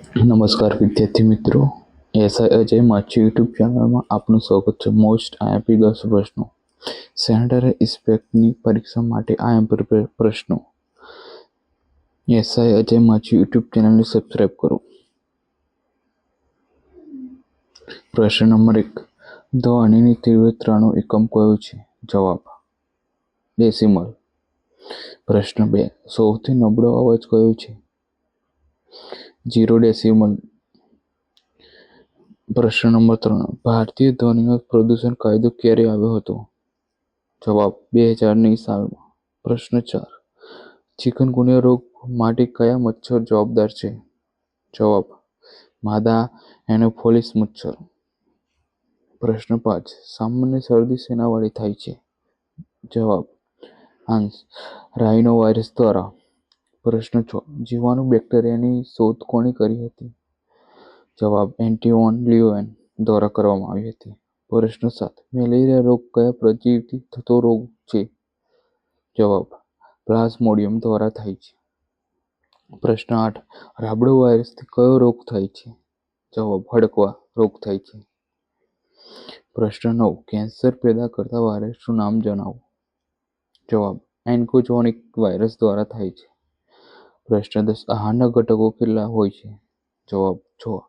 નમસ્કાર વિદ્યાર્થી મિત્રો, એસઆઈ અજય માછી યુટ્યુબ ચેનલમાં આપનું સ્વાગત છે. મોસ્ટ આઈએમપી 10 પ્રશ્નો, સેન્ટરે ઇન્સ્પેક્ટની પરીક્ષા માટે આઈએમપી પ્રશ્નો. એસઆઈ અજય માછી યુટ્યુબ ચેનલને સબસ્ક્રાઇબ કરો. પ્રશ્ન નંબર 1, ધ્વનિની તીવ્રતાનો એકમ કયો છે? જવાબ ડેસિમલ. પ્રશ્ન 2, સૌથી નબળો અવાજ કયો છે? 0 ડેસિમલ. પ્રશ્ન નંબર 3, ભારતીય ધ્વનિ પ્રદૂષણ કાયદો ક્યારે આવ્યો હતો? જવાબ 2000ની સાલમાં. પ્રશ્ન 4, ચિકનગુનિયા રોગ માટે કયા મચ્છર જવાબદાર છે? જવાબ માદા એનોફિલિસ મચ્છર. પ્રશ્ન 5, સામાન્ય શરદી શેના વડે થાય છે? જવાબ રાઇનો વાયરસ દ્વારા. પ્રશ્ન 6, જીવાણુ બેક્ટેરિયાની શોધ કોણે કરી હતી? જવાબ એન્ટોઇન લ્યુએન દ્વારા કરવામાં આવી હતી. પ્રશ્ન 7, મેલેરિયા રોગ કયા પરજીવીથી થતો રોગ છે? જવાબ પ્લાઝ્મોડિયમ દ્વારા થાય છે. પ્રશ્ન 8, રાબડો વાયરસથી કયો રોગ થાય છે? જવાબ હડકવા રોગ થાય છે. પ્રશ્ન 9, કેન્સર પેદા કરતા વાયરસનું નામ જણાવો. જવાબ ઓન્કોઝોનિક વાયરસ દ્વારા થાય છે. પ્રશ્ન 10, આહારના ઘટકો કેટલા હોય છે? જવાબ 6.